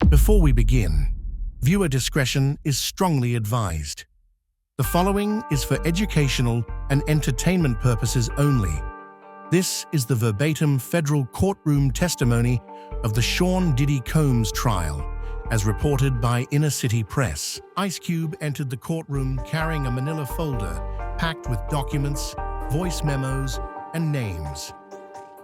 Before we begin, viewer discretion is strongly advised. The following is for educational and entertainment purposes only. This is the verbatim federal courtroom testimony of the Sean Diddy Combs trial, as reported by Inner City Press. Ice Cube entered the courtroom carrying a manila folder packed with documents, voice memos, and names.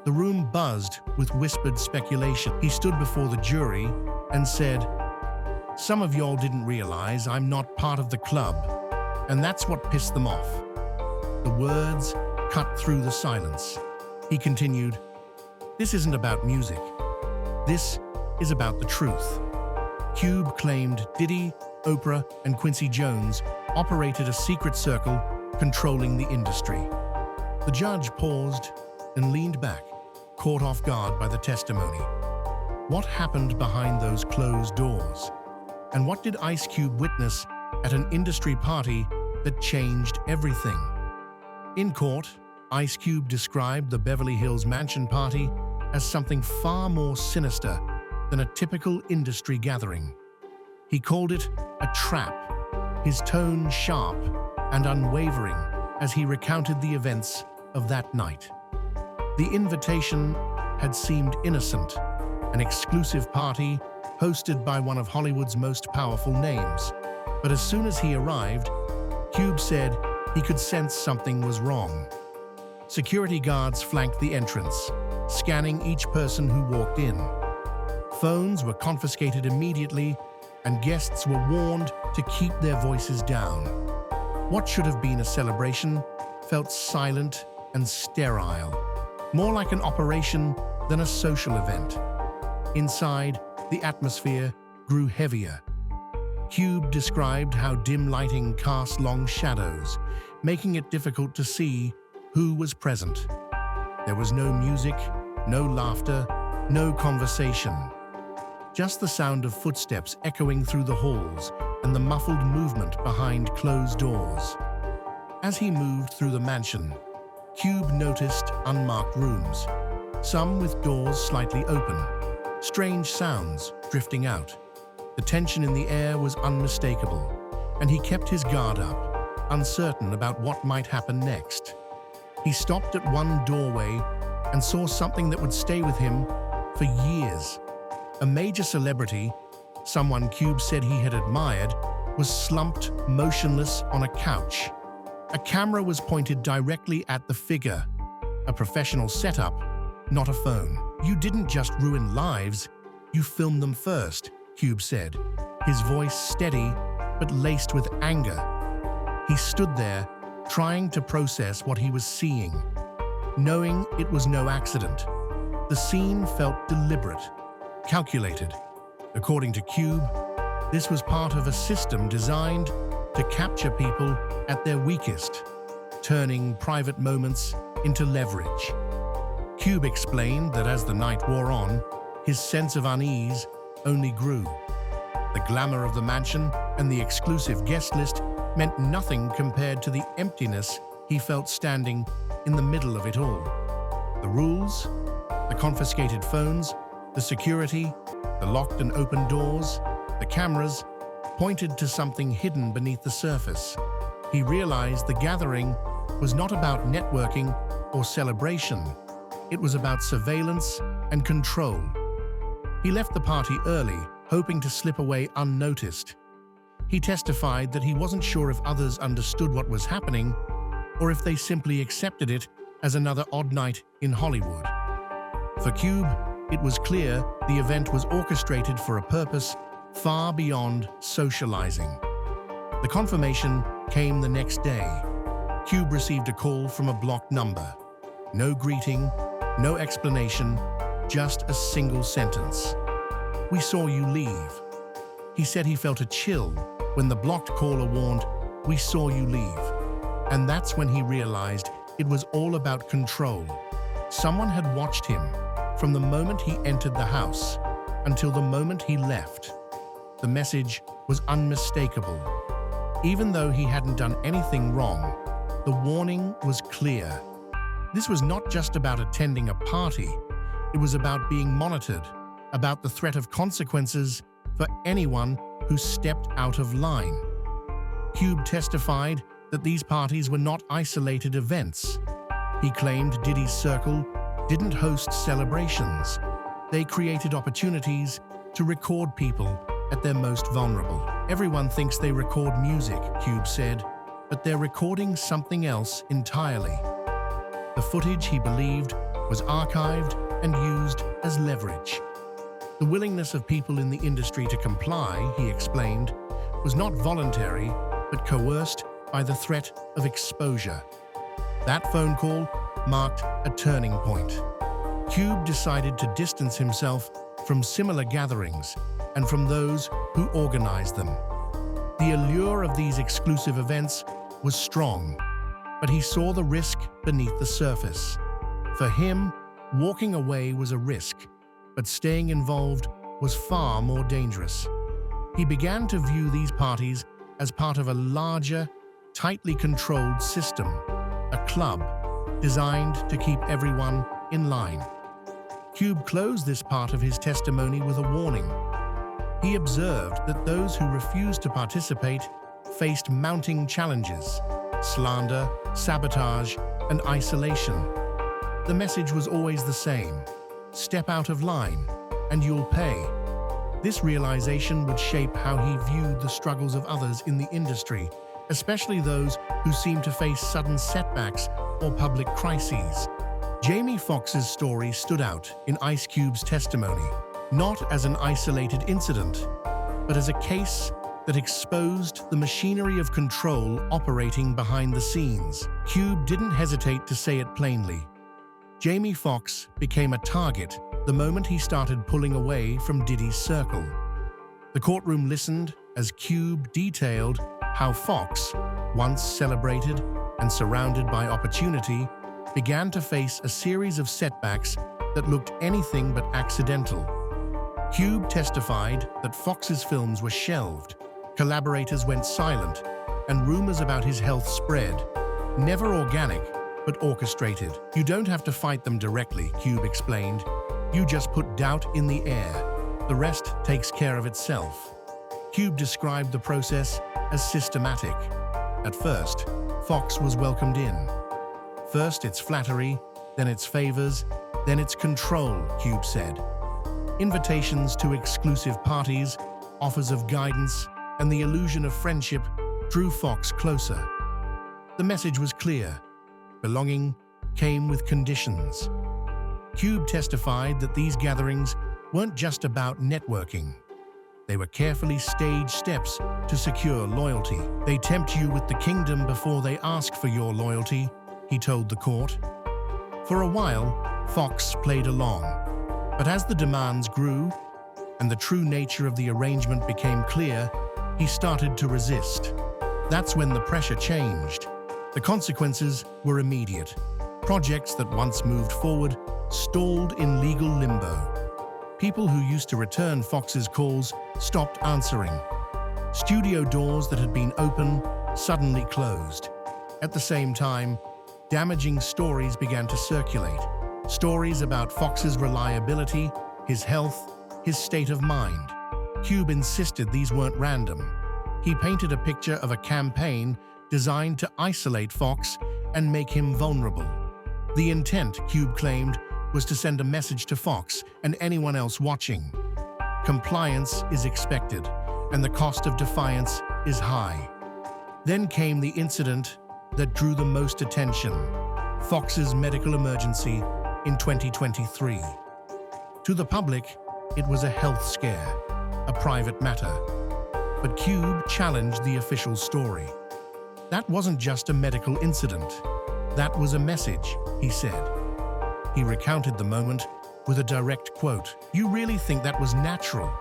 The room buzzed with whispered speculation. He stood before the jury and said, "Some of y'all didn't realize I'm not part of the club, and that's what pissed them off." The words cut through the silence. He continued, "This isn't about music. This is about the truth." Cube claimed Diddy, Oprah, and Quincy Jones operated a secret circle controlling the industry. The judge paused and leaned back, caught off guard by the testimony. What happened behind those closed doors? And what did Ice Cube witness at an industry party that changed everything? In court, Ice Cube described the Beverly Hills mansion party as something far more sinister than a typical industry gathering. He called it a trap, his tone sharp and unwavering as he recounted the events of that night. The invitation had seemed innocent, an exclusive party hosted by one of Hollywood's most powerful names. But as soon as he arrived, Cube said he could sense something was wrong. Security guards flanked the entrance, scanning each person who walked in. Phones were confiscated immediately, and guests were warned to keep their voices down. What should have been a celebration felt silent and sterile, more like an operation than a social event. Inside, the atmosphere grew heavier. Cube described how dim lighting cast long shadows, making it difficult to see who was present. There was no music, no laughter, no conversation. Just the sound of footsteps echoing through the halls and the muffled movement behind closed doors. As he moved through the mansion, Cube noticed unmarked rooms, some with doors slightly open, strange sounds drifting out. The tension in the air was unmistakable, and he kept his guard up, uncertain about what might happen next. He stopped at one doorway and saw something that would stay with him for years. A major celebrity, someone Cube said he had admired, was slumped motionless on a couch. A camera was pointed directly at the figure, a professional setup, not a phone. "You didn't just ruin lives, you filmed them first," Cube said, his voice steady but laced with anger. He stood there, trying to process what he was seeing, knowing it was no accident. The scene felt deliberate, calculated. According to Cube, this was part of a system designed to capture people at their weakest, turning private moments into leverage. Cube explained that as the night wore on, his sense of unease only grew. The glamour of the mansion and the exclusive guest list meant nothing compared to the emptiness he felt standing in the middle of it all. The rules, the confiscated phones, the security, the locked and open doors, the cameras, pointed to something hidden beneath the surface. He realized the gathering was not about networking or celebration. It was about surveillance and control. He left the party early, hoping to slip away unnoticed. He testified that he wasn't sure if others understood what was happening or if they simply accepted it as another odd night in Hollywood. For Cube, it was clear the event was orchestrated for a purpose far beyond socializing. The confirmation came the next day. Cube received a call from a blocked number. No greeting, no explanation, just a single sentence. "We saw you leave." He said he felt a chill when the blocked caller warned, "We saw you leave." And that's when he realized it was all about control. Someone had watched him from the moment he entered the house until the moment he left. The message was unmistakable. Even though he hadn't done anything wrong, the warning was clear. This was not just about attending a party. It was about being monitored, about the threat of consequences for anyone who stepped out of line. Cube testified that these parties were not isolated events. He claimed Diddy's circle didn't host celebrations. They created opportunities to record people at their most vulnerable. Everyone thinks they record music, Cube said, but they're recording something else entirely. The footage, he believed, was archived and used as leverage. The willingness of people in the industry to comply, he explained, was not voluntary, but coerced by the threat of exposure. That phone call marked a turning point. Cube decided to distance himself from similar gatherings and from those who organized them. The allure of these exclusive events was strong, but he saw the risk beneath the surface. For him, walking away was a risk, but staying involved was far more dangerous. He began to view these parties as part of a larger, tightly controlled system, a club designed to keep everyone in line. Cube closed this part of his testimony with a warning. He observed that those who refused to participate faced mounting challenges: slander, sabotage, and isolation. The message was always the same: step out of line, and you'll pay. This realization would shape how he viewed the struggles of others in the industry, especially those who seemed to face sudden setbacks or public crises. Jamie Foxx's story stood out in Ice Cube's testimony, not as an isolated incident, but as a case that exposed the machinery of control operating behind the scenes. Cube didn't hesitate to say it plainly. Jamie Foxx became a target the moment he started pulling away from Diddy's circle. The courtroom listened as Cube detailed how Foxx, once celebrated and surrounded by opportunity, began to face a series of setbacks that looked anything but accidental. Cube testified that Foxx's films were shelved, collaborators went silent, and rumors about his health spread. Never organic, but orchestrated. You don't have to fight them directly, Cube explained. You just put doubt in the air. The rest takes care of itself. Cube described the process as systematic. At first, Foxx was welcomed in. First it's flattery, then it's favors, then it's control, Cube said. Invitations to exclusive parties, offers of guidance, and the illusion of friendship drew Foxx closer. The message was clear: belonging came with conditions. Cube testified that these gatherings weren't just about networking. They were carefully staged steps to secure loyalty. They tempt you with the kingdom before they ask for your loyalty, he told the court. For a while, Foxx played along, but as the demands grew and the true nature of the arrangement became clear, he started to resist. That's when the pressure changed. The consequences were immediate. Projects that once moved forward stalled in legal limbo. People who used to return Foxx's calls stopped answering. Studio doors that had been open suddenly closed. At the same time, damaging stories began to circulate. Stories about Foxx's reliability, his health, his state of mind. Cube insisted these weren't random. He painted a picture of a campaign designed to isolate Foxx and make him vulnerable. The intent, Cube claimed, was to send a message to Foxx and anyone else watching. Compliance is expected, and the cost of defiance is high. Then came the incident that drew the most attention: Foxx's medical emergency in 2023. To the public, it was a health scare, a private matter. But Cube challenged the official story. That wasn't just a medical incident. That was a message, he said. He recounted the moment with a direct quote. You really think that was natural?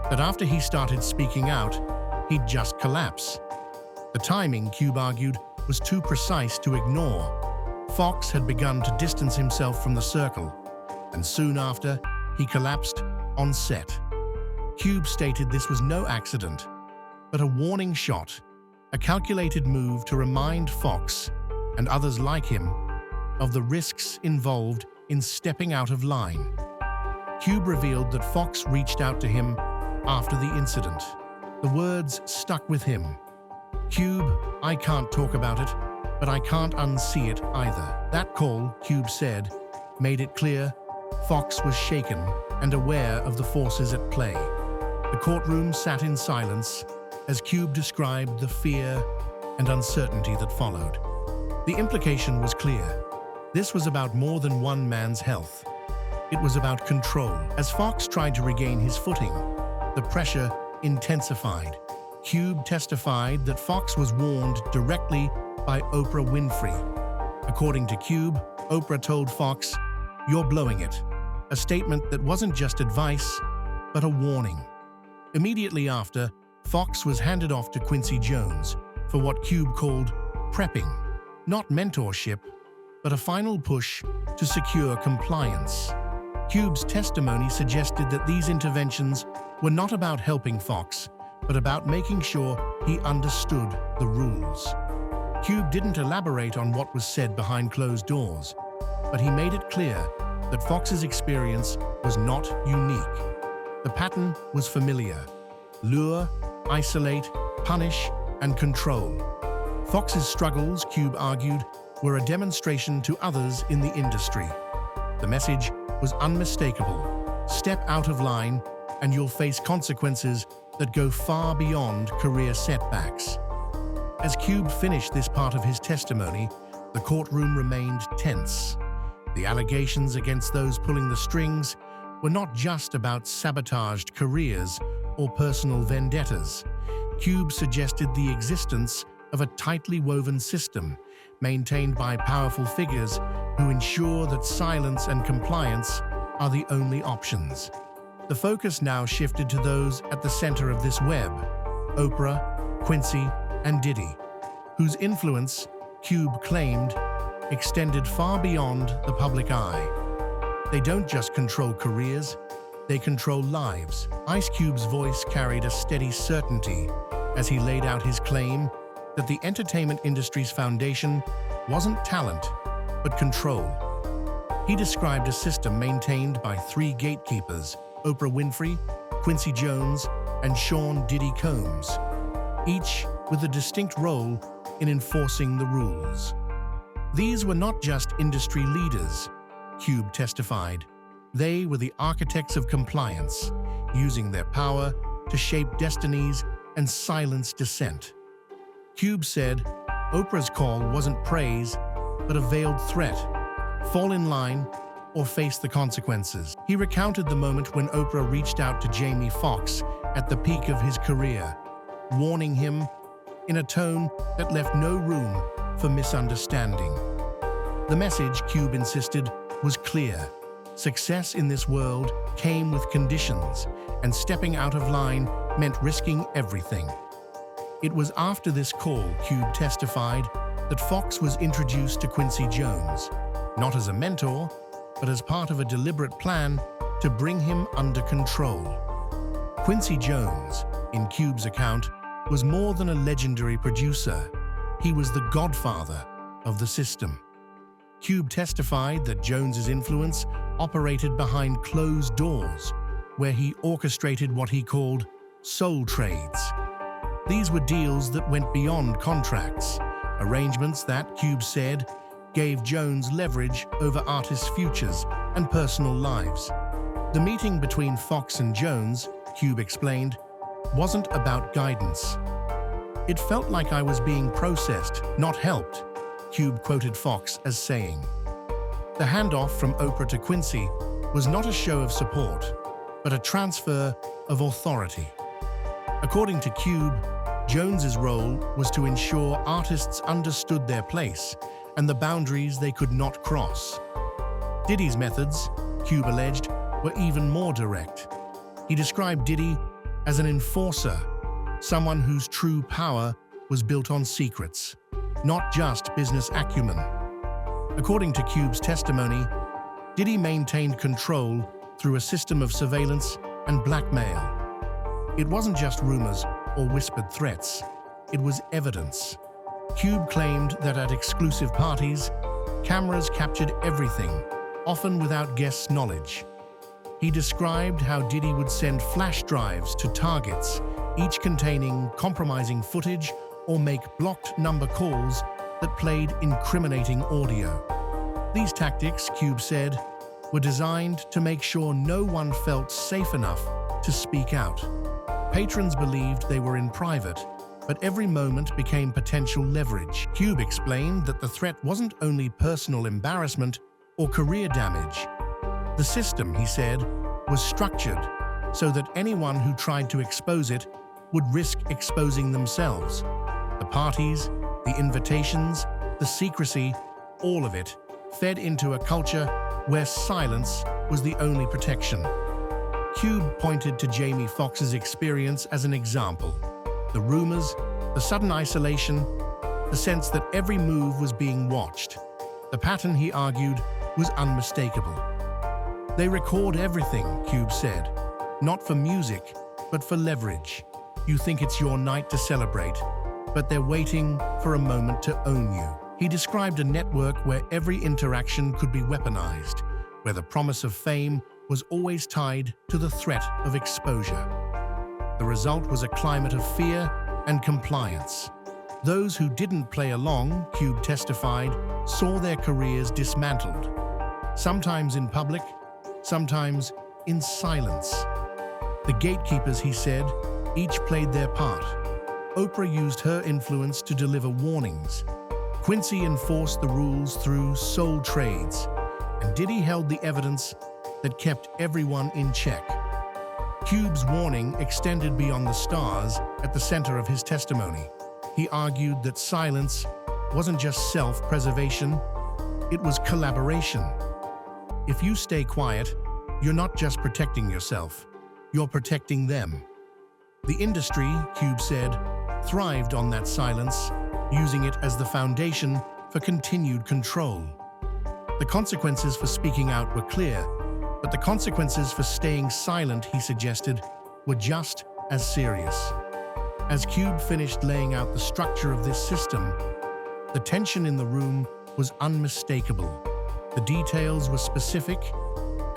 That after he started speaking out, he'd just collapse? The timing, Cube argued, was too precise to ignore. Foxx had begun to distance himself from the circle, and soon after, he collapsed on set. Cube stated this was no accident, but a warning shot, a calculated move to remind Foxx and others like him of the risks involved in stepping out of line. Cube revealed that Foxx reached out to him after the incident. The words stuck with him. "Cube, I can't talk about it, but I can't unsee it either." That call, Cube said, made it clear Foxx was shaken and aware of the forces at play. The courtroom sat in silence as Cube described the fear and uncertainty that followed. The implication was clear. This was about more than one man's health. It was about control. As Foxx tried to regain his footing, the pressure intensified. Cube testified that Foxx was warned directly by Oprah Winfrey. According to Cube, Oprah told Foxx, "You're blowing it," a statement that wasn't just advice, but a warning. Immediately after, Foxx was handed off to Quincy Jones for what Cube called prepping, not mentorship, but a final push to secure compliance. Cube's testimony suggested that these interventions were not about helping Foxx, but about making sure he understood the rules. Cube didn't elaborate on what was said behind closed doors, but he made it clear that Foxx's experience was not unique. The pattern was familiar: lure, isolate, punish, and control. Foxx's struggles, Cube argued, were a demonstration to others in the industry. The message was unmistakable: step out of line, and you'll face consequences that go far beyond career setbacks. As Cube finished this part of his testimony, the courtroom remained tense. The allegations against those pulling the strings were not just about sabotaged careers or personal vendettas. Cube suggested the existence of a tightly woven system maintained by powerful figures who ensure that silence and compliance are the only options. The focus now shifted to those at the center of this web: Oprah, Quincy, and Diddy, whose influence, Cube claimed, extended far beyond the public eye. They don't just control careers, they control lives. Ice Cube's voice carried a steady certainty as he laid out his claim that the entertainment industry's foundation wasn't talent, but control. He described a system maintained by three gatekeepers: Oprah Winfrey, Quincy Jones, and Sean "Diddy" Combs, each with a distinct role in enforcing the rules. These were not just industry leaders, Cube testified. They were the architects of compliance, using their power to shape destinies and silence dissent. Cube said Oprah's call wasn't praise, but a veiled threat: fall in line or face the consequences. He recounted the moment when Oprah reached out to Jamie Foxx at the peak of his career, warning him in a tone that left no room for misunderstanding. The message, Cube insisted, was clear: success in this world came with conditions, and stepping out of line meant risking everything. It was after this call, Cube testified, that Foxx was introduced to Quincy Jones, not as a mentor, but as part of a deliberate plan to bring him under control. Quincy Jones, in Cube's account, was more than a legendary producer. He was the godfather of the system. Cube testified that Jones's influence operated behind closed doors, where he orchestrated what he called soul trades. These were deals that went beyond contracts, arrangements that, Cube said, gave Jones leverage over artists' futures and personal lives. The meeting between Foxx and Jones, Cube explained, wasn't about guidance. "It felt like I was being processed, not helped," Cube quoted Foxx as saying. The handoff from Oprah to Quincy was not a show of support, but a transfer of authority. According to Cube, Jones's role was to ensure artists understood their place and the boundaries they could not cross. Diddy's methods, Cube alleged, were even more direct. He described Diddy as an enforcer, someone whose true power was built on secrets, not just business acumen. According to Cube's testimony, Diddy maintained control through a system of surveillance and blackmail. It wasn't just rumors or whispered threats, it was evidence. Cube claimed that at exclusive parties, cameras captured everything, often without guests' knowledge. He described how Diddy would send flash drives to targets, each containing compromising footage, or make blocked number calls that played incriminating audio. These tactics, Cube said, were designed to make sure no one felt safe enough to speak out. Patrons believed they were in private, but every moment became potential leverage. Cube explained that the threat wasn't only personal embarrassment or career damage. The system, he said, was structured so that anyone who tried to expose it would risk exposing themselves. The parties, the invitations, the secrecy, all of it fed into a culture where silence was the only protection. Cube pointed to Jamie Foxx's experience as an example. The rumors, the sudden isolation, the sense that every move was being watched. The pattern, he argued, was unmistakable. They record everything, Cube said, not for music, but for leverage. You think it's your night to celebrate, but they're waiting for a moment to own you. He described a network where every interaction could be weaponized, where the promise of fame was always tied to the threat of exposure. The result was a climate of fear and compliance. Those who didn't play along, Cube testified, saw their careers dismantled, sometimes in public, sometimes in silence. The gatekeepers, he said, each played their part. Oprah used her influence to deliver warnings. Quincy enforced the rules through soul trades, and Diddy held the evidence that kept everyone in check. Cube's warning extended beyond the stars at the center of his testimony. He argued that silence wasn't just self-preservation, it was collaboration. If you stay quiet, you're not just protecting yourself, you're protecting them. The industry, Cube said, thrived on that silence, using it as the foundation for continued control. The consequences for speaking out were clear, but the consequences for staying silent, he suggested, were just as serious. As Cube finished laying out the structure of this system, the tension in the room was unmistakable. The details were specific,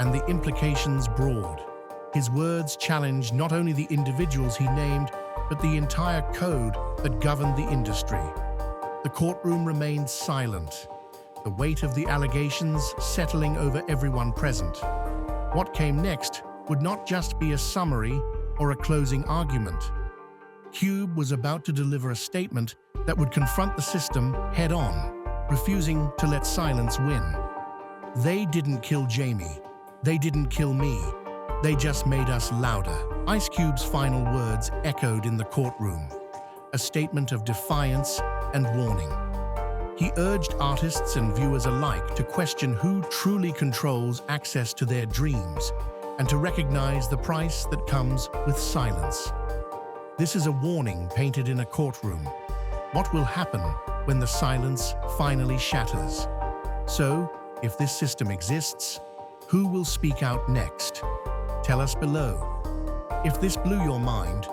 and the implications broad. His words challenged not only the individuals he named, but the entire code that governed the industry. The courtroom remained silent, the weight of the allegations settling over everyone present. What came next would not just be a summary or a closing argument. Cube was about to deliver a statement that would confront the system head-on, refusing to let silence win. They didn't kill Jamie. They didn't kill me. They just made us louder. Ice Cube's final words echoed in the courtroom, a statement of defiance and warning. He urged artists and viewers alike to question who truly controls access to their dreams and to recognize the price that comes with silence. This is a warning painted in a courtroom. What will happen when the silence finally shatters? So, if this system exists, who will speak out next? Tell us below. If this blew your mind,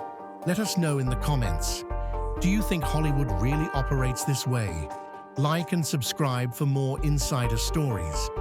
let us know in the comments. Do you think Hollywood really operates this way? Like and subscribe for more insider stories.